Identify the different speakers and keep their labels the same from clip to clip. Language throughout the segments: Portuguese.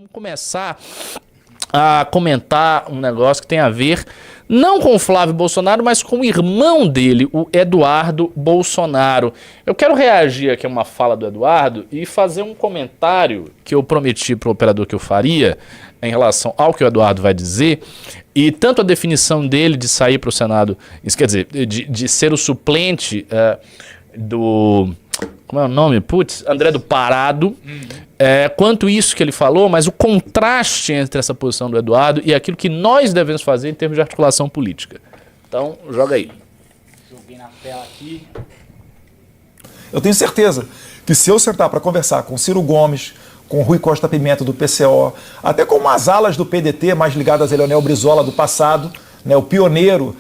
Speaker 1: vamos começar a comentar um negócio que tem a ver não com o Flávio Bolsonaro, mas com o irmão dele, o Eduardo Bolsonaro. Eu quero reagir aqui a uma fala do Eduardo e fazer um comentário que eu prometi para o operador que eu faria em relação ao que o Eduardo vai dizer, e tanto a definição dele de sair para o Senado, isso quer dizer, de ser o suplente do... Como é o nome? Putz, André do Parado. Quanto isso que ele falou, mas o contraste entre essa posição do Eduardo e aquilo que nós devemos fazer em termos de articulação política. Então, joga aí.
Speaker 2: Joguei na tela aqui.
Speaker 3: Eu tenho certeza que se eu sentar para conversar com Ciro Gomes, com Rui Costa Pimenta do PCO, até com umas alas do PDT mais ligadas a Leonel Brizola do passado, né, o pioneiro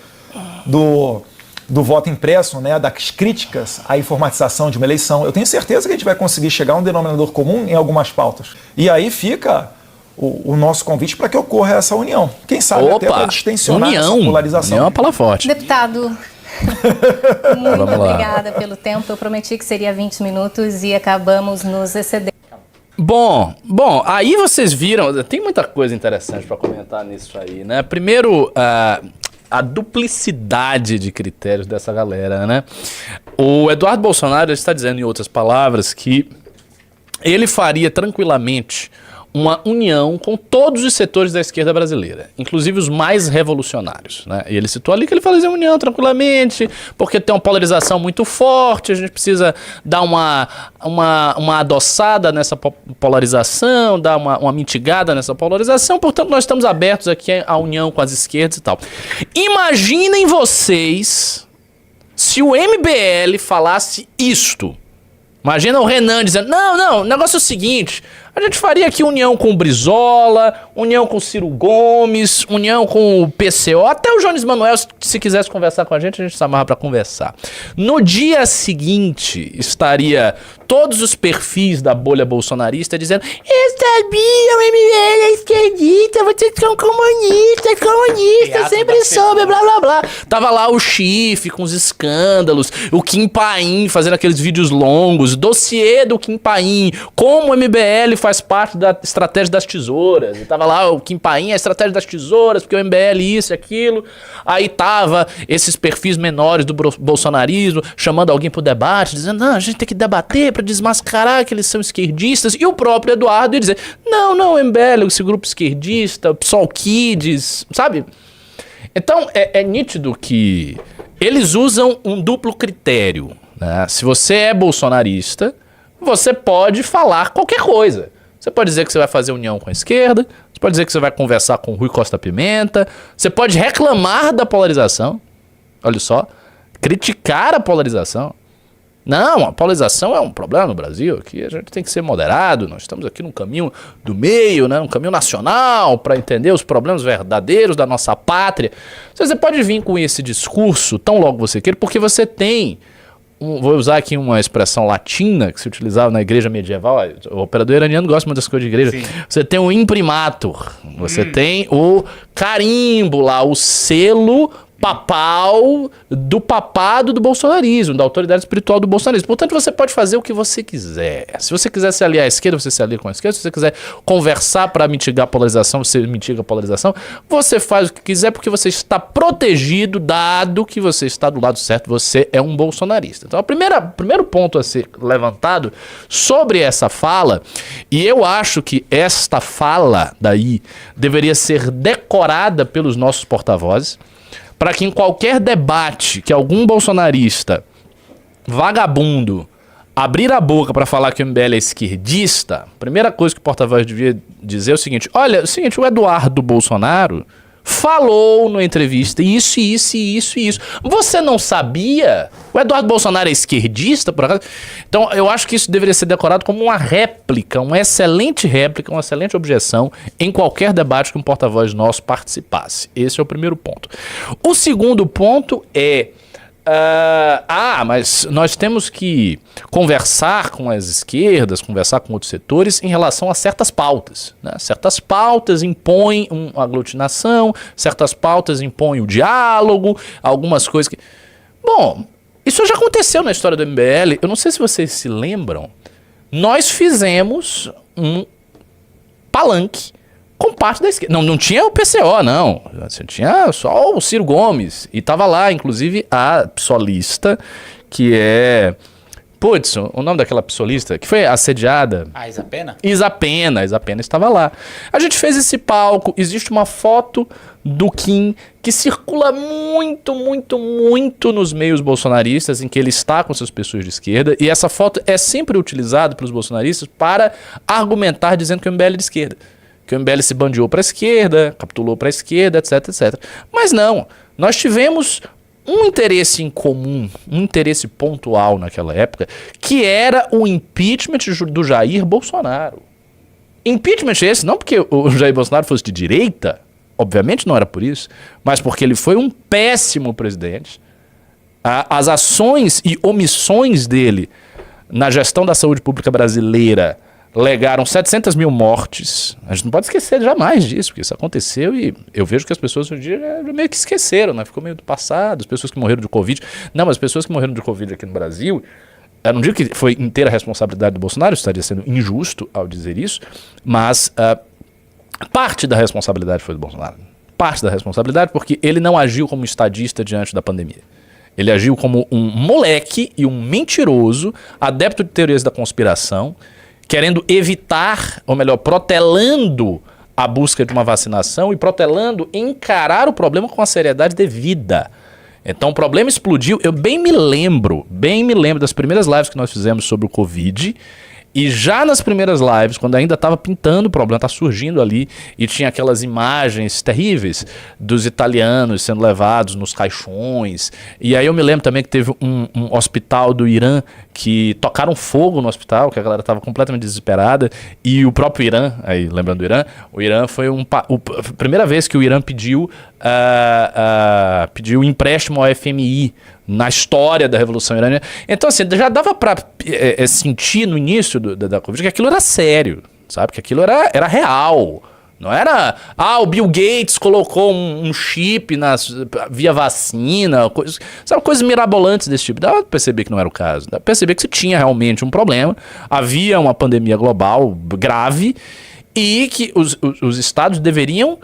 Speaker 3: do voto impresso, né, das críticas à informatização de uma eleição, eu tenho certeza que a gente vai conseguir chegar a um denominador comum em algumas pautas. E aí fica o nosso convite para que ocorra essa união. Quem sabe até para distensionar essa polarização.
Speaker 1: União é uma palavra forte.
Speaker 4: Deputado, muito obrigada pelo tempo. Eu prometi que seria 20 minutos e acabamos nos excedendo.
Speaker 1: Bom, aí vocês viram, tem muita coisa interessante para comentar nisso aí, né? Primeiro, a duplicidade de critérios dessa galera, né? O Eduardo Bolsonaro está dizendo, em outras palavras, que ele faria tranquilamente uma união com todos os setores da esquerda brasileira, inclusive os mais revolucionários, né? E ele citou ali que ele faria união tranquilamente, porque tem uma polarização muito forte, a gente precisa dar uma adoçada nessa polarização, dar uma mitigada nessa polarização, portanto nós estamos abertos aqui à união com as esquerdas e tal. Imaginem vocês se o MBL falasse isto. Imagina o Renan dizendo, não, o negócio é o seguinte, a gente faria aqui união com o Brizola, união com o Ciro Gomes, união com o PCO, até o Jones Manuel, se quisesse conversar com a gente se amarra pra conversar. No dia seguinte, estaria todos os perfis da bolha bolsonarista dizendo, eu sabia, o MBL é esquerdista, vocês são comunistas, sempre soube, blá blá blá. Tava lá o Chifre com os escândalos, o Kim Paim fazendo aqueles vídeos longos, dossiê do Kim Paim, como o MBL faz parte da estratégia das tesouras. E tava lá o Kim Paim, a estratégia das tesouras, porque o MBL isso e aquilo. Aí tava esses perfis menores do bolsonarismo, chamando alguém pro debate, dizendo, não, a gente tem que debater pra desmascarar que eles são esquerdistas. E o próprio Eduardo ia dizer, não, o MBL, esse grupo esquerdista, o PSOL Kids, sabe? Então, é nítido que eles usam um duplo critério, né? Se você é bolsonarista, você pode falar qualquer coisa. Você pode dizer que você vai fazer união com a esquerda, você pode dizer que você vai conversar com o Rui Costa Pimenta, você pode reclamar da polarização, olha só, criticar a polarização. Não, a polarização é um problema no Brasil, aqui a gente tem que ser moderado, nós estamos aqui num caminho do meio, né, um caminho nacional para entender os problemas verdadeiros da nossa pátria. Você pode vir com esse discurso tão logo você queira, porque você tem... Vou usar aqui uma expressão latina que se utilizava na igreja medieval. O operador iraniano gosta muito das coisas de igreja. Sim. Você tem o imprimatur, você tem o carimbo lá, o selo papal do papado do bolsonarismo, da autoridade espiritual do bolsonarismo. Portanto, você pode fazer o que você quiser. Se você quiser se aliar à esquerda, você se alia com a esquerda. Se você quiser conversar para mitigar a polarização, você mitiga a polarização. Você faz o que quiser porque você está protegido, dado que você está do lado certo, você é um bolsonarista. Então, o primeiro ponto a ser levantado sobre essa fala, e eu acho que esta fala daí deveria ser decorada pelos nossos porta-vozes, para que em qualquer debate que algum bolsonarista vagabundo abrir a boca para falar que o MBL é esquerdista, a primeira coisa que o porta-voz devia dizer é o seguinte, olha, é o seguinte, o Eduardo Bolsonaro falou numa entrevista isso. Você não sabia? O Eduardo Bolsonaro é esquerdista, por acaso? Então, eu acho que isso deveria ser decorado como uma réplica, uma excelente objeção em qualquer debate que um porta-voz nosso participasse. Esse é o primeiro ponto. O segundo ponto é... mas nós temos que conversar com as esquerdas, conversar com outros setores em relação a certas pautas, né? Certas pautas impõem uma aglutinação, certas pautas impõem o diálogo, algumas coisas que... Bom, isso já aconteceu na história do MBL, eu não sei se vocês se lembram, nós fizemos palanque com parte da esquerda. Não tinha o PCO, não. Você tinha só o Ciro Gomes. E tava lá, inclusive, a psolista, que é... Putz, o nome daquela psolista que foi assediada...
Speaker 2: A Isa Pena?
Speaker 1: Isa Pena estava lá. A gente fez esse palco, existe uma foto do Kim que circula muito nos meios bolsonaristas, em que ele está com essas pessoas de esquerda, e essa foto é sempre utilizada pelos bolsonaristas para argumentar dizendo que o MBL é de esquerda. Que o MBL se bandeou para a esquerda, capitulou para a esquerda, etc. Mas não, nós tivemos um interesse em comum, um interesse pontual naquela época, que era o impeachment do Jair Bolsonaro. Impeachment esse, não porque o Jair Bolsonaro fosse de direita, obviamente não era por isso, mas porque ele foi um péssimo presidente. As ações e omissões dele na gestão da saúde pública brasileira legaram 700 mil mortes. A gente não pode esquecer jamais disso, porque isso aconteceu e eu vejo que as pessoas hoje em dia meio que esqueceram, né? Ficou meio do passado, as pessoas que morreram de Covid. Não, mas as pessoas que morreram de Covid aqui no Brasil, eu não digo que foi inteira responsabilidade do Bolsonaro, estaria sendo injusto ao dizer isso, mas parte da responsabilidade foi do Bolsonaro. Parte da responsabilidade porque ele não agiu como estadista diante da pandemia. Ele agiu como um moleque e um mentiroso, adepto de teorias da conspiração, querendo evitar, ou melhor, protelando a busca de uma vacinação e protelando encarar o problema com a seriedade devida. Então o problema explodiu. Eu bem me lembro das primeiras lives que nós fizemos sobre o Covid. E já nas primeiras lives, quando ainda estava pintando o problema, tá surgindo ali, e tinha aquelas imagens terríveis dos italianos sendo levados nos caixões. E aí eu me lembro também que teve um hospital do Irã que tocaram fogo no hospital, que a galera estava completamente desesperada. E o próprio Irã, aí lembrando do Irã, o Irã foi a primeira vez que o Irã pediu empréstimo ao FMI na história da Revolução Iraniana. Então, assim, já dava para sentir no início da Covid que aquilo era sério, sabe? Que aquilo era real. Não era, o Bill Gates colocou um chip via vacina, coisas mirabolantes desse tipo. Dava para perceber que não era o caso. Dava para perceber que se tinha realmente um problema, havia uma pandemia global grave e que os estados deveriam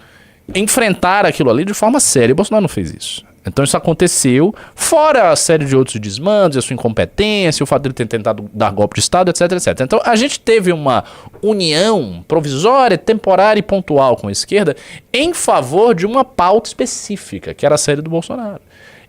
Speaker 1: enfrentar aquilo ali de forma séria. E o Bolsonaro não fez isso. Então isso aconteceu, fora a série de outros desmandos, a sua incompetência, o fato de ele ter tentado dar golpe de Estado, etc, etc. Então a gente teve uma união provisória, temporária e pontual com a esquerda em favor de uma pauta específica, que era a série do Bolsonaro.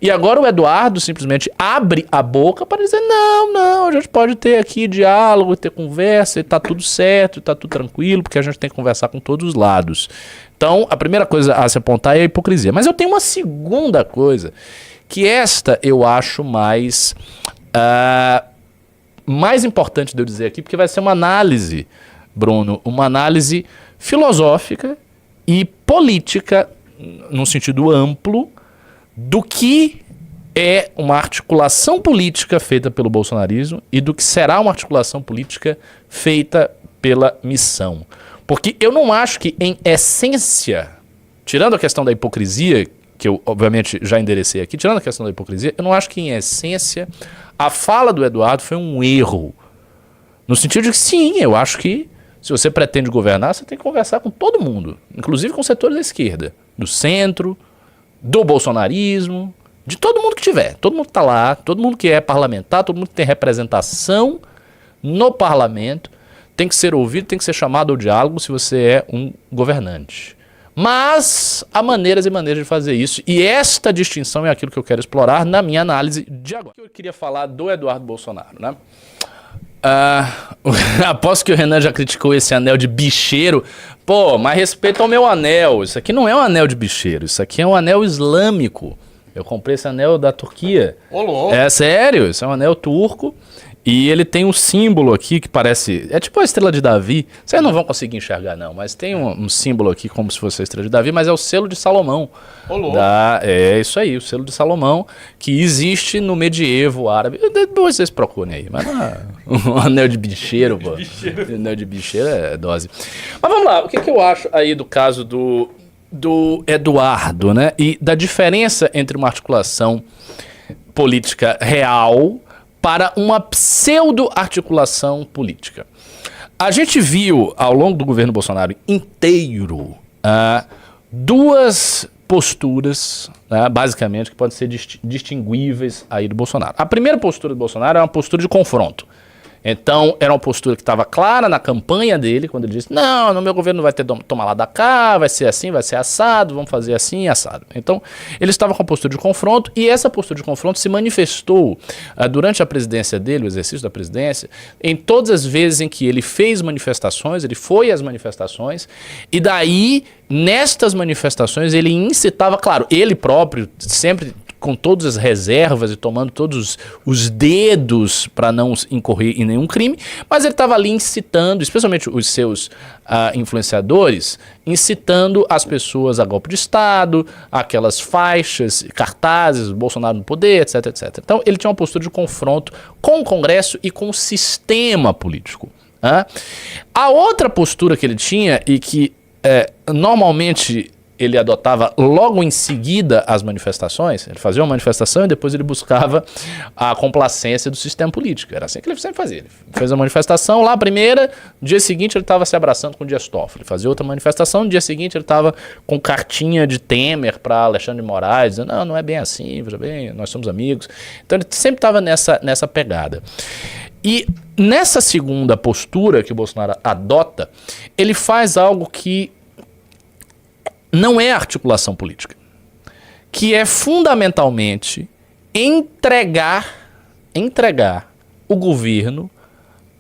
Speaker 1: E agora o Eduardo simplesmente abre a boca para dizer, não, a gente pode ter aqui diálogo, ter conversa, e tá tudo certo, tá tudo tranquilo, porque a gente tem que conversar com todos os lados. Então, a primeira coisa a se apontar é a hipocrisia. Mas eu tenho uma segunda coisa, que esta eu acho mais importante de eu dizer aqui, porque vai ser uma análise, Bruno, uma análise filosófica e política, num sentido amplo, do que é uma articulação política feita pelo bolsonarismo e do que será uma articulação política feita pela missão. Porque eu não acho que, em essência, tirando a questão da hipocrisia, que eu obviamente já enderecei aqui, tirando a questão da hipocrisia, eu não acho que, em essência, a fala do Eduardo foi um erro. No sentido de que, sim, eu acho que se você pretende governar, você tem que conversar com todo mundo, inclusive com setores da esquerda, do centro, do bolsonarismo, de todo mundo que tiver. Todo mundo que está lá, todo mundo que é parlamentar, todo mundo que tem representação no parlamento, tem que ser ouvido, tem que ser chamado ao diálogo se você é um governante. Mas há maneiras e maneiras de fazer isso, e esta distinção é aquilo que eu quero explorar na minha análise de agora. Eu queria falar do Eduardo Bolsonaro, né? Aposto que o Renan já criticou esse anel de bicheiro. Pô, mas respeita ao meu anel. Isso aqui não é um anel de bicheiro, isso aqui é um anel islâmico. Eu comprei esse anel da Turquia.
Speaker 2: Olô.
Speaker 1: É sério, isso é um anel turco. E ele tem um símbolo aqui que parece... É tipo a estrela de Davi. Vocês não vão conseguir enxergar, não. Mas tem um símbolo aqui como se fosse a estrela de Davi. Mas é o selo de Salomão.
Speaker 2: Olô.
Speaker 1: É isso aí, o selo de Salomão. Que existe no medievo árabe. Depois vocês procurem aí. Mas não é um anel de bicheiro, pô. Anel de bicheiro é dose. Mas vamos lá. O que eu acho aí do caso do Eduardo, né? E da diferença entre uma articulação política real para uma pseudo-articulação política. A gente viu, ao longo do governo Bolsonaro inteiro, duas posturas, basicamente, que podem ser distinguíveis aí do Bolsonaro. A primeira postura do Bolsonaro é uma postura de confronto. Então, era uma postura que estava clara na campanha dele, quando ele disse, não, no meu governo não vai ter tomar lá da cá, vai ser assim, vai ser assado, vamos fazer assim, assado. Então, ele estava com a postura de confronto, e essa postura de confronto se manifestou durante a presidência dele, o exercício da presidência, em todas as vezes em que ele fez manifestações, ele foi às manifestações, e daí, nestas manifestações, ele incitava, claro, ele próprio, sempre com todas as reservas e tomando todos os dedos para não incorrer em nenhum crime, mas ele estava ali incitando, especialmente os seus influenciadores, incitando as pessoas a golpe de Estado, aquelas faixas, cartazes, Bolsonaro no poder, etc, etc. Então ele tinha uma postura de confronto com o Congresso e com o sistema político. A outra postura que ele tinha e que normalmente ele adotava logo em seguida as manifestações, ele fazia uma manifestação e depois ele buscava a complacência do sistema político. Era assim que ele sempre fazia. Ele fez a manifestação lá, a primeira, no dia seguinte ele estava se abraçando com o Dias Toffoli. Fazia outra manifestação, no dia seguinte ele estava com cartinha de Temer para Alexandre de Moraes, dizendo, não é bem assim, veja bem, nós somos amigos. Então ele sempre estava nessa pegada. E nessa segunda postura que o Bolsonaro adota, ele faz algo que não é articulação política, que é fundamentalmente entregar o governo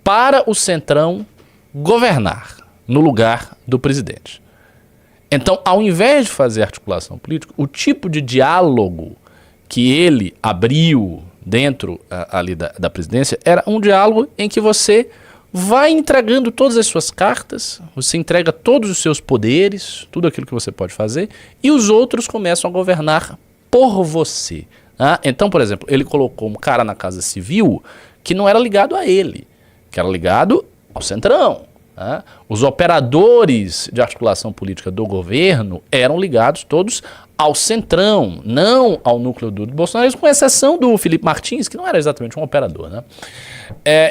Speaker 1: para o Centrão governar no lugar do presidente. Então, ao invés de fazer articulação política, o tipo de diálogo que ele abriu dentro ali da presidência era um diálogo em que você vai entregando todas as suas cartas, você entrega todos os seus poderes, tudo aquilo que você pode fazer, e os outros começam a governar por você. Então, por exemplo, ele colocou um cara na Casa Civil que não era ligado a ele, que era ligado ao Centrão. Os operadores de articulação política do governo eram ligados todos ao Centrão, não ao núcleo duro do Bolsonaro, com exceção do Felipe Martins, que não era exatamente um operador,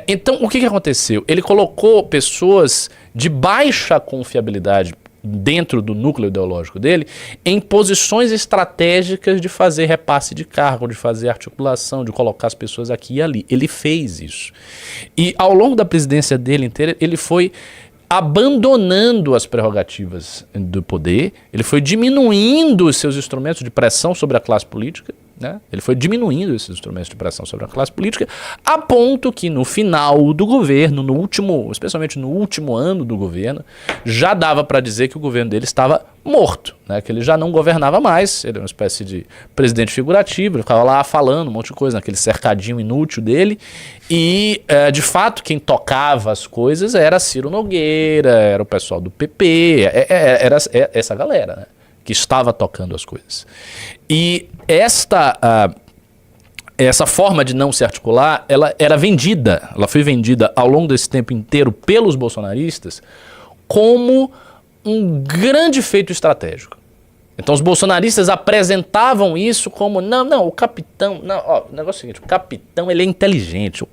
Speaker 1: então, o que aconteceu? Ele colocou pessoas de baixa confiabilidade dentro do núcleo ideológico dele em posições estratégicas de fazer repasse de cargo, de fazer articulação, de colocar as pessoas aqui e ali. Ele fez isso. E ao longo da presidência dele inteira, ele foi abandonando as prerrogativas do poder, ele foi diminuindo os seus instrumentos de pressão sobre a classe política, ele foi diminuindo esses instrumentos de pressão sobre a classe política, a ponto que no final do governo, especialmente no último ano do governo, já dava para dizer que o governo dele estava morto, que ele já não governava mais, ele era uma espécie de presidente figurativo, ele ficava lá falando um monte de coisa, naquele cercadinho inútil dele, e de fato quem tocava as coisas era Ciro Nogueira, era o pessoal do PP, era essa galera, que estava tocando as coisas. E essa forma de não se articular, ela foi vendida ao longo desse tempo inteiro pelos bolsonaristas como um grande feito estratégico. Então os bolsonaristas apresentavam isso como, o capitão, o negócio é o seguinte, o capitão ele é inteligente,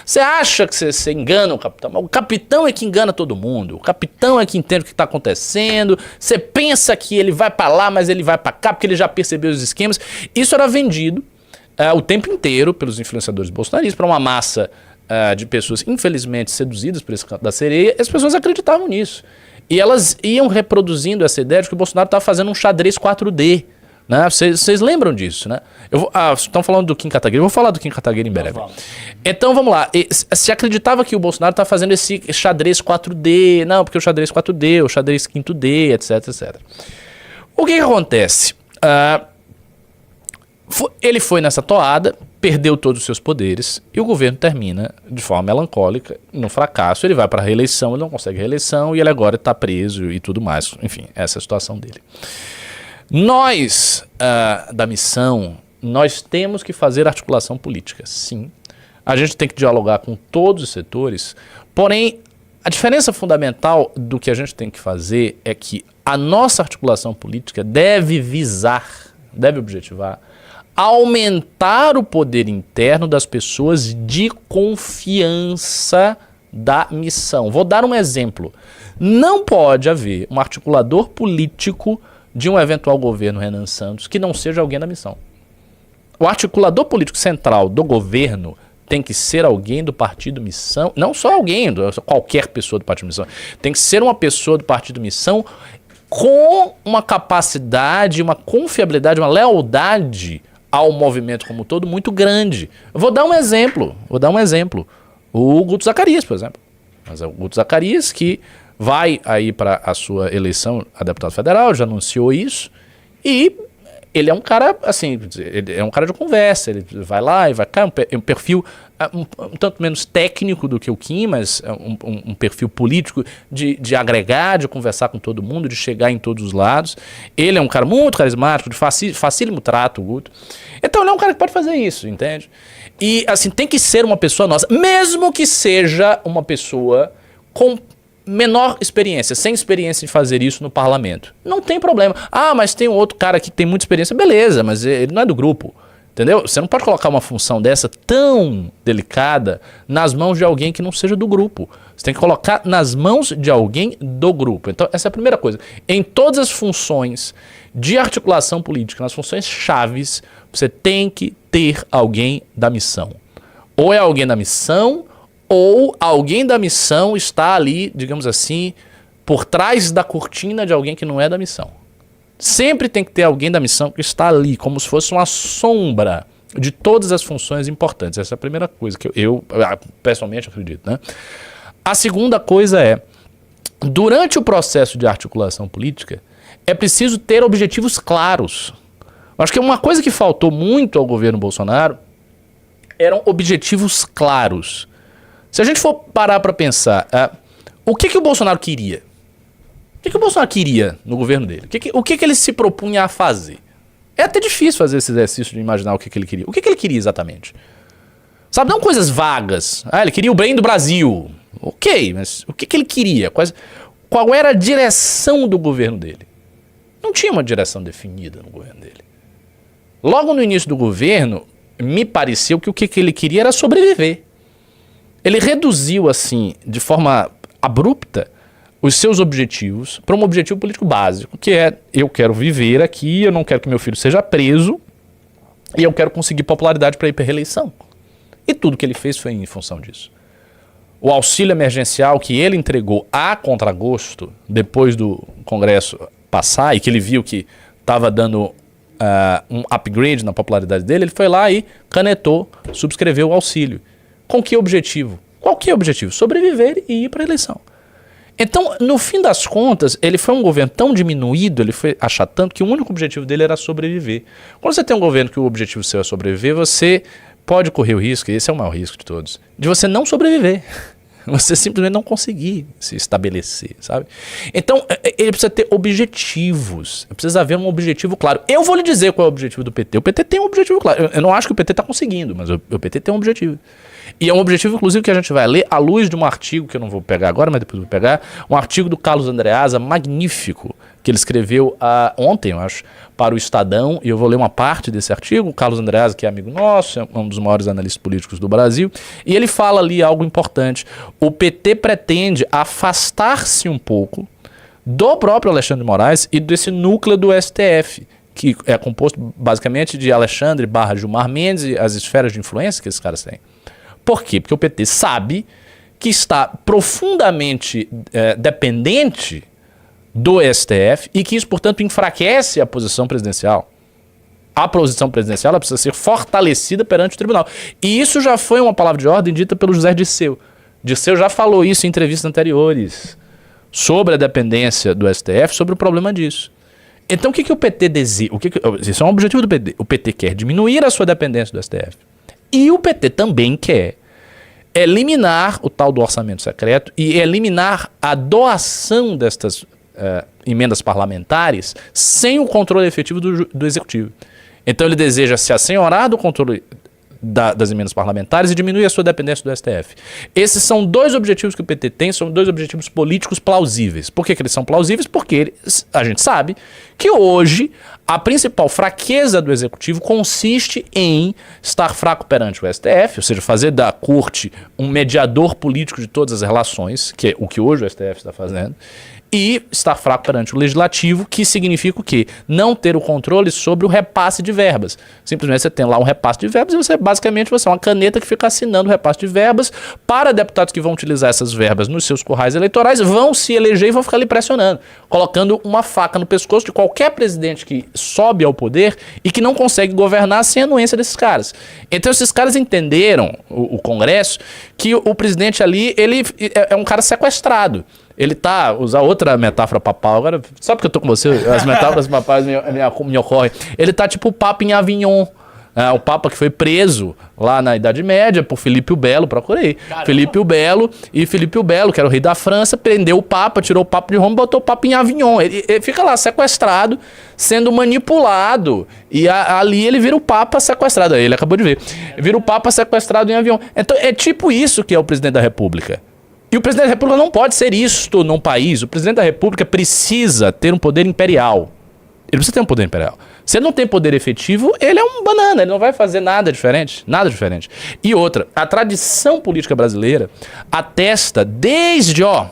Speaker 1: você acha que você engana o capitão, mas o capitão é que engana todo mundo, o capitão é que entende o que está acontecendo, você pensa que ele vai para lá, mas ele vai para cá, porque ele já percebeu os esquemas. Isso era vendido o tempo inteiro pelos influenciadores bolsonaristas para uma massa de pessoas infelizmente seduzidas por esse canto da sereia, e as pessoas acreditavam nisso. E elas iam reproduzindo essa ideia de que o Bolsonaro estava fazendo um xadrez 4D. Vocês lembram disso, estão falando do Kim Kataguiri, eu vou falar do Kim Kataguiri em breve. Então vamos lá, se acreditava que o Bolsonaro estava fazendo esse xadrez 4D, porque o xadrez 4D, o xadrez 5D, etc, etc. O que acontece? Ele foi nessa toada, perdeu todos os seus poderes e o governo termina de forma melancólica, no fracasso. Ele vai para a reeleição, ele não consegue reeleição e ele agora está preso e tudo mais. Enfim, essa é a situação dele. Nós, da missão, nós temos que fazer articulação política, sim. A gente tem que dialogar com todos os setores, porém, a diferença fundamental do que a gente tem que fazer é que a nossa articulação política deve objetivar aumentar o poder interno das pessoas de confiança da missão. Vou dar um exemplo. Não pode haver um articulador político de um eventual governo Renan Santos que não seja alguém da missão. O articulador político central do governo tem que ser alguém do Partido Missão, não só alguém, qualquer pessoa do Partido Missão, tem que ser uma pessoa do Partido Missão com uma capacidade, uma confiabilidade, uma lealdade ao movimento como um todo muito grande. Eu vou dar um exemplo. O Guto Zacarias, por exemplo. Mas é o Guto Zacarias que vai aí para a sua eleição a deputado federal, já anunciou isso, e ele é um cara, assim, ele é um cara de conversa, ele vai lá e vai cá, um perfil um tanto menos técnico do que o Kim, mas um perfil político de agregar, de conversar com todo mundo, de chegar em todos os lados. Ele é um cara muito carismático, de facílimo trato, o Guto. Então ele é um cara que pode fazer isso, entende? E, assim, tem que ser uma pessoa nossa, mesmo que seja uma pessoa com menor experiência, sem experiência em fazer isso no parlamento. Não tem problema. Ah, mas tem um outro cara aqui que tem muita experiência. Beleza, mas ele não é do grupo. Entendeu? Você não pode colocar uma função dessa tão delicada nas mãos de alguém que não seja do grupo. Você tem que colocar nas mãos de alguém do grupo. Então, essa é a primeira coisa. Em todas as funções de articulação política, nas funções chaves, você tem que ter alguém da missão. Ou é alguém da missão, ou alguém da missão está ali, digamos assim, por trás da cortina de alguém que não é da missão. Sempre tem que ter alguém da missão que está ali, como se fosse uma sombra de todas as funções importantes. Essa é a primeira coisa que eu pessoalmente acredito, né? A segunda coisa é, durante o processo de articulação política, é preciso ter objetivos claros. Eu acho que uma coisa que faltou muito ao governo Bolsonaro eram objetivos claros. Se a gente for parar para pensar, o que o Bolsonaro queria? O que o Bolsonaro queria no governo dele? O que ele se propunha a fazer? É até difícil fazer esse exercício de imaginar o que ele queria. O que ele queria exatamente? Sabe, não coisas vagas. Ele queria o bem do Brasil. Ok, mas o que ele queria? Qual era a direção do governo dele? Não tinha uma direção definida no governo dele. Logo no início do governo, me pareceu que o que ele queria era sobreviver. Ele reduziu, assim, de forma abrupta, os seus objetivos para um objetivo político básico, que é: eu quero viver aqui, eu não quero que meu filho seja preso, e eu quero conseguir popularidade para ir para a reeleição. E tudo que ele fez foi em função disso. O auxílio emergencial que ele entregou a contragosto, depois do Congresso passar, e que ele viu que estava dando um upgrade na popularidade dele, ele foi lá e canetou, subscreveu o auxílio. Com que objetivo? Qual que é o objetivo? Sobreviver e ir para a eleição. Então, no fim das contas, ele foi um governo tão diminuído, ele foi achatando, que o único objetivo dele era sobreviver. Quando você tem um governo que o objetivo seu é sobreviver, você pode correr o risco, e esse é o maior risco de todos, de você não sobreviver. Você simplesmente não conseguir se estabelecer, sabe? Então, ele precisa ter objetivos. Precisa haver um objetivo claro. Eu vou lhe dizer qual é o objetivo do PT. O PT tem um objetivo claro. Eu não acho que o PT está conseguindo, mas o PT tem um objetivo. E é um objetivo, inclusive, que a gente vai ler à luz de um artigo, que eu não vou pegar agora, mas depois vou pegar, um artigo do Carlos Andreasa, magnífico, que ele escreveu ontem, eu acho, para o Estadão, e eu vou ler uma parte desse artigo. O Carlos Andreasa, que é amigo nosso, é um dos maiores analistas políticos do Brasil, e ele fala ali algo importante. O PT pretende afastar-se um pouco do próprio Alexandre de Moraes e desse núcleo do STF, que é composto basicamente de Alexandre / Gilmar Mendes e as esferas de influência que esses caras têm. Por quê? Porque o PT sabe que está profundamente dependente do STF e que isso, portanto, enfraquece a posição presidencial. A posição presidencial ela precisa ser fortalecida perante o tribunal. E isso já foi uma palavra de ordem dita pelo José Dirceu. Dirceu já falou isso em entrevistas anteriores sobre a dependência do STF, sobre o problema disso. Então, o que o PT deseja? Isso é um objetivo do PT. O PT quer diminuir a sua dependência do STF. E o PT também quer eliminar o tal do orçamento secreto e eliminar a doação destas emendas parlamentares sem o controle efetivo do executivo. Então ele deseja se assenhorar do controle das emendas parlamentares e diminuir a sua dependência do STF. Esses são dois objetivos que o PT tem, são dois objetivos políticos plausíveis. Por que eles são plausíveis? Porque a gente sabe que hoje a principal fraqueza do Executivo consiste em estar fraco perante o STF, ou seja, fazer da corte um mediador político de todas as relações, que é o que hoje o STF está fazendo, e estar fraco perante o Legislativo, que significa o quê? Não ter o controle sobre o repasse de verbas. Simplesmente você tem lá um repasse de verbas e você é uma caneta que fica assinando o repasse de verbas para deputados que vão utilizar essas verbas nos seus currais eleitorais, vão se eleger e vão ficar ali pressionando, colocando uma faca no pescoço de qualquer presidente que sobe ao poder e que não consegue governar sem a anuência desses caras. Então esses caras entenderam, o Congresso, que o presidente ali, ele é um cara sequestrado. Ele tá, usar outra metáfora papal, agora, só porque eu tô com você, as metáforas papais me ocorrem. Ele tá tipo o Papa em Avignon, o Papa que foi preso lá na Idade Média por Filipe o Belo, procurei. Caramba. Filipe o Belo, que era o rei da França, prendeu o Papa, tirou o Papa de Roma e botou o Papa em Avignon. Ele fica lá sequestrado, sendo manipulado, e ali ele vira o Papa sequestrado, aí ele acabou de ver. Vira o Papa sequestrado em Avignon. Então é tipo isso que é o presidente da República. E o presidente da República não pode ser isto num país. O presidente da República precisa ter um poder imperial. Ele precisa ter um poder imperial. Se ele não tem poder efetivo, ele é um banana. Ele não vai fazer nada diferente. Nada diferente. E outra, a tradição política brasileira atesta desde o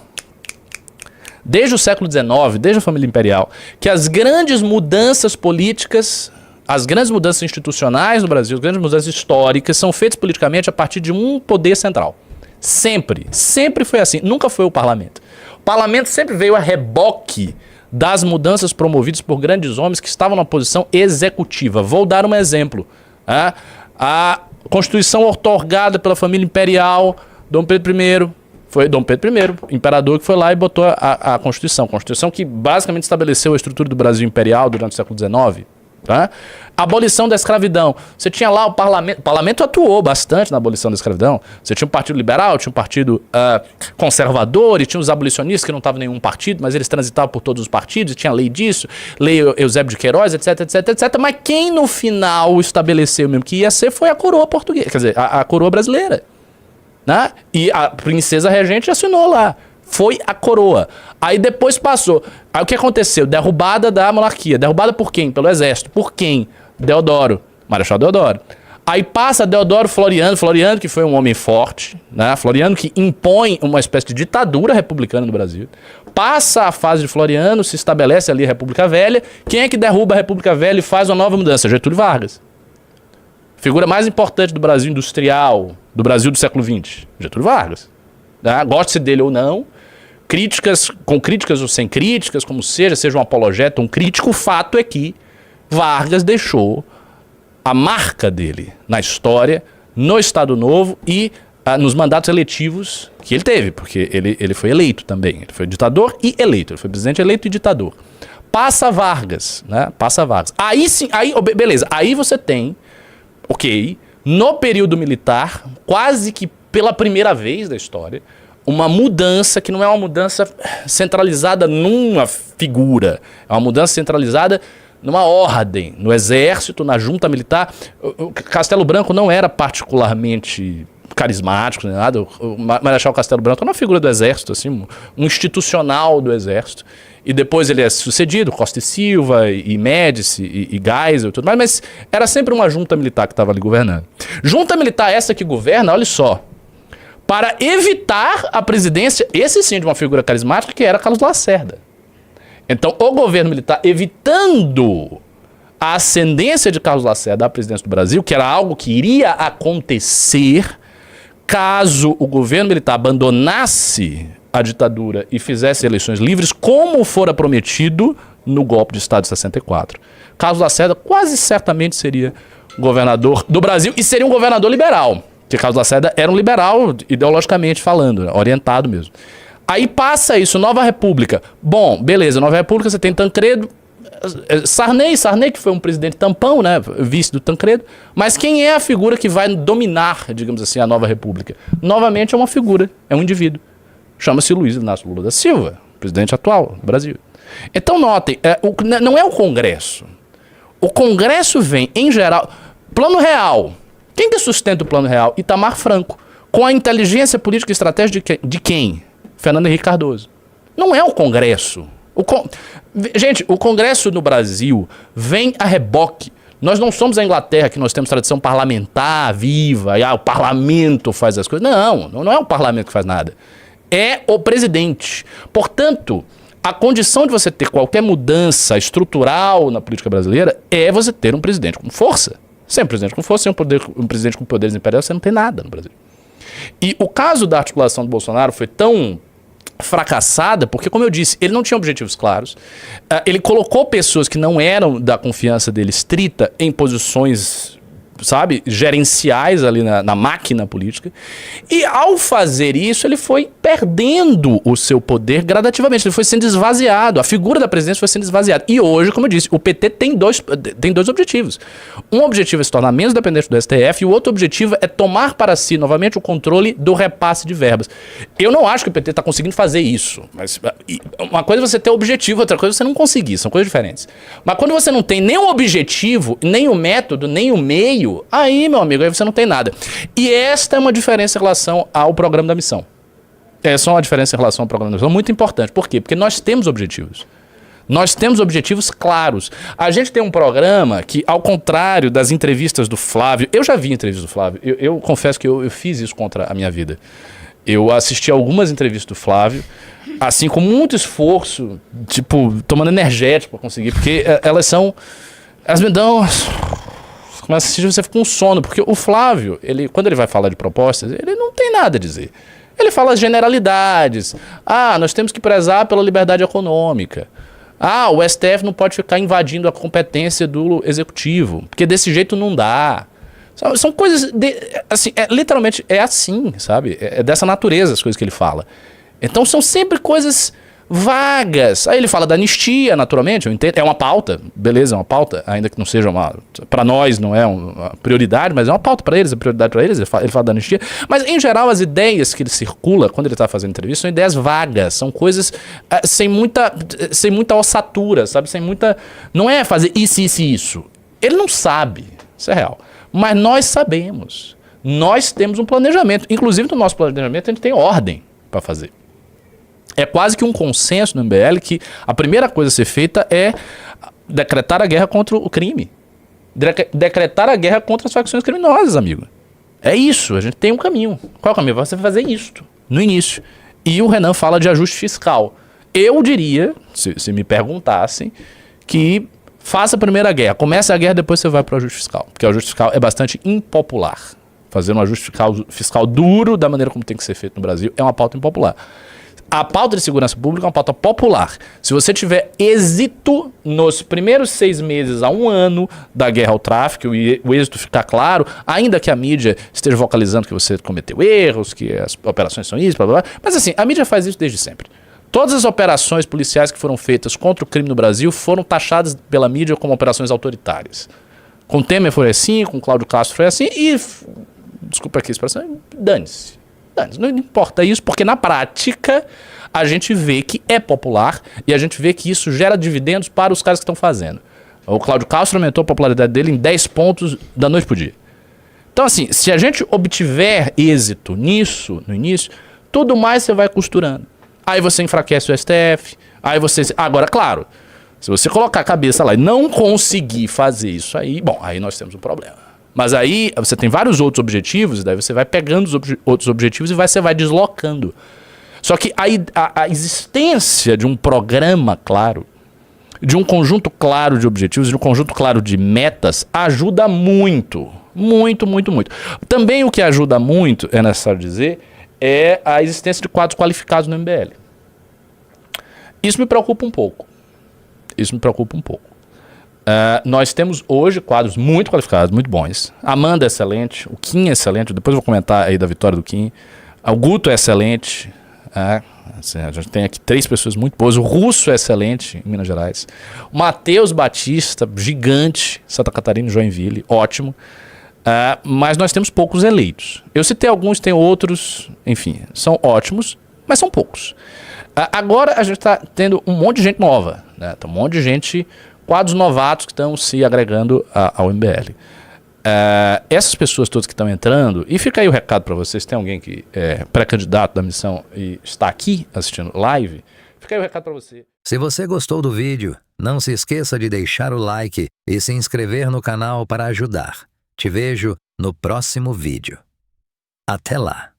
Speaker 1: século XIX, desde a família imperial, que as grandes mudanças políticas, as grandes mudanças institucionais no Brasil, as grandes mudanças históricas são feitas politicamente a partir de um poder central. Sempre foi assim, nunca foi o parlamento. O parlamento sempre veio a reboque das mudanças promovidas por grandes homens que estavam na posição executiva. Vou dar um exemplo. A Constituição outorgada pela família imperial, Dom Pedro I, foi Dom Pedro I, imperador, que foi lá e botou a Constituição. Constituição que basicamente estabeleceu a estrutura do Brasil imperial durante o século XIX. Tá? Abolição da escravidão. Você tinha lá o parlamento atuou bastante na abolição da escravidão. Você tinha um partido liberal, tinha um partido conservador, e tinha os abolicionistas que não estavam em nenhum partido, mas eles transitavam por todos os partidos, e tinha lei disso, lei Eusébio de Queiroz, etc, etc, etc. Mas quem no final estabeleceu mesmo que ia ser foi a coroa portuguesa, quer dizer, a coroa brasileira, né? E a princesa regente assinou lá. Foi a coroa. Aí depois passou. Aí o que aconteceu? Derrubada da monarquia. Derrubada por quem? Pelo exército. Por quem? Deodoro. Marechal Deodoro. Aí passa Deodoro Floriano. Floriano que foi um homem forte, né? Floriano que impõe uma espécie de ditadura republicana no Brasil. Passa a fase de Floriano, se estabelece ali a República Velha. Quem é que derruba a República Velha e faz uma nova mudança? Getúlio Vargas. Figura mais importante do Brasil industrial, do Brasil do século XX. Getúlio Vargas. Goste-se dele ou não, com críticas ou sem críticas, como seja um apologeta, um crítico, o fato é que Vargas deixou a marca dele na história, no Estado Novo e nos mandatos eletivos que ele teve, porque ele foi eleito também, ele foi ditador e eleito, ele foi presidente eleito e ditador. Passa Vargas, né? Passa Vargas. Aí sim, beleza, aí você tem, no período militar, quase que pela primeira vez da história, uma mudança que não é uma mudança centralizada numa figura, é uma mudança centralizada numa ordem, no exército, na junta militar. O Castelo Branco não era particularmente carismático, nem nada. O Marechal Castelo Branco era uma figura do exército, assim, um institucional do exército. E depois ele é sucedido, Costa e Silva, e Médici, e Geisel e tudo mais, mas era sempre uma junta militar que estava ali governando. Junta militar essa que governa, olha só, para evitar a presidência, esse sim, de uma figura carismática, que era Carlos Lacerda. Então, o governo militar, evitando a ascendência de Carlos Lacerda à presidência do Brasil, que era algo que iria acontecer caso o governo militar abandonasse a ditadura e fizesse eleições livres, como fora prometido no golpe de Estado de 64. Carlos Lacerda quase certamente seria governador do Brasil e seria um governador liberal. Porque Carlos Lacerda era um liberal, ideologicamente falando, né? Orientado mesmo. Aí passa isso, Nova República. Bom, beleza, Nova República você tem Tancredo, Sarney que foi um presidente tampão, né? Vice do Tancredo. Mas quem é a figura que vai dominar, digamos assim, a Nova República? Novamente é uma figura, é um indivíduo. Chama-se Luiz Inácio Lula da Silva, presidente atual do Brasil. Então notem, não é o Congresso. O Congresso vem, em geral, plano real, Quem que sustenta o Plano Real? Itamar Franco. Com a inteligência política e estratégica de quem? Fernando Henrique Cardoso. Não é o Congresso. Gente, o Congresso no Brasil vem a reboque. Nós não somos a Inglaterra, que nós temos tradição parlamentar viva, e o parlamento faz as coisas. Não é o parlamento que faz nada. É o presidente. Portanto, a condição de você ter qualquer mudança estrutural na política brasileira é você ter um presidente com força. Sem um presidente com força, sem um presidente com poderes imperiais, você não tem nada no Brasil. E o caso da articulação do Bolsonaro foi tão fracassada, porque, como eu disse, ele não tinha objetivos claros, ele colocou pessoas que não eram da confiança dele estrita em posições, sabe, gerenciais ali na máquina política, e ao fazer isso ele foi perdendo o seu poder gradativamente, ele foi sendo esvaziado, a figura da presidência foi sendo esvaziada, e hoje, como eu disse, o PT tem dois objetivos. Um objetivo é se tornar menos dependente do STF, e o outro objetivo é tomar para si novamente o controle do repasse de verbas. Eu não acho que o PT está conseguindo fazer isso, mas uma coisa é você ter objetivo, outra coisa é você não conseguir, são coisas diferentes. Mas quando você não tem nem o objetivo, nem o método, nem o meio, aí, meu amigo, aí você não tem nada. E esta é uma diferença em relação ao programa da missão. Essa é uma diferença em relação ao programa da missão muito importante. Por quê? Porque nós temos objetivos. Nós temos objetivos claros. A gente tem um programa que, ao contrário das entrevistas do Flávio, eu já vi entrevistas do Flávio, eu confesso que eu fiz isso contra a minha vida. Eu assisti algumas entrevistas do Flávio, assim, com muito esforço, tipo, tomando energético para conseguir, porque elas me dão... Começa a assistir, você fica com sono, porque o Flávio, quando ele vai falar de propostas, ele não tem nada a dizer. Ele fala as generalidades. Nós temos que prezar pela liberdade econômica. O STF não pode ficar invadindo a competência do executivo, porque desse jeito não dá. São coisas, assim, literalmente é assim, sabe? É dessa natureza as coisas que ele fala. Então são sempre coisas vagas. Aí ele fala da anistia, naturalmente, eu entendo. É uma pauta, beleza, é uma pauta, ainda que não seja para nós não é uma prioridade, mas é uma pauta para eles, é prioridade para eles, ele fala da anistia. Mas, em geral, as ideias que ele circula quando ele está fazendo entrevista são ideias vagas, são coisas sem muita ossatura, sabe? Não é fazer isso. Ele não sabe, isso é real. Mas nós sabemos. Nós temos um planejamento. Inclusive, no nosso planejamento, a gente tem ordem para fazer. É quase que um consenso no MBL que a primeira coisa a ser feita é decretar a guerra contra o crime. Decretar a guerra contra as facções criminosas, amigo. É isso, a gente tem um caminho. Qual é o caminho? Você vai fazer isto no início. E o Renan fala de ajuste fiscal. Eu diria, se me perguntassem, que faça a primeira guerra. Comece a guerra, depois você vai para o ajuste fiscal. Porque o ajuste fiscal é bastante impopular. Fazer um ajuste fiscal duro da maneira como tem que ser feito no Brasil é uma pauta impopular. A pauta de segurança pública é uma pauta popular. Se você tiver êxito nos primeiros 6 meses a 1 ano da guerra ao tráfico e o êxito ficar claro, ainda que a mídia esteja vocalizando que você cometeu erros, que as operações são isso, blá, blá, blá, mas assim, a mídia faz isso desde sempre. Todas as operações policiais que foram feitas contra o crime no Brasil foram taxadas pela mídia como operações autoritárias. Com Temer foi assim, com Cláudio Castro foi assim e, desculpa aqui a expressão, dane-se. Não importa isso, porque na prática a gente vê que é popular e a gente vê que isso gera dividendos para os caras que estão fazendo. O Cláudio Castro aumentou a popularidade dele em 10 pontos da noite pro dia. Então, assim, se a gente obtiver êxito nisso, no início, tudo mais você vai costurando. Aí você enfraquece o STF, aí você... Agora, claro, se você colocar a cabeça lá e não conseguir fazer isso aí, bom, aí nós temos um problema. Mas aí você tem vários outros objetivos, e daí você vai pegando os outros objetivos e você vai deslocando. Só que a existência de um programa claro, de um conjunto claro de objetivos, de um conjunto claro de metas, ajuda muito. Muito, muito, muito. Também o que ajuda muito, é necessário dizer, é a existência de quadros qualificados no MBL. Isso me preocupa um pouco. Nós temos hoje quadros muito qualificados, muito bons. Amanda é excelente, o Kim é excelente, depois eu vou comentar aí da vitória do Kim. O Guto é excelente, assim, a gente tem aqui 3 pessoas muito boas. O Russo é excelente em Minas Gerais. O Matheus Batista, gigante, Santa Catarina, Joinville, ótimo. Mas nós temos poucos eleitos. Eu citei alguns, tem outros, enfim, são ótimos, mas são poucos. Agora a gente está tendo um monte de gente nova, né? Tá um monte de gente... Quadros novatos que estão se agregando ao MBL. essas pessoas todas que estão entrando, e fica aí o recado para vocês, tem alguém que é pré-candidato da missão e está aqui assistindo live, fica aí o recado para você.
Speaker 5: Se você gostou do vídeo, não se esqueça de deixar o like e se inscrever no canal para ajudar. Te vejo no próximo vídeo. Até lá!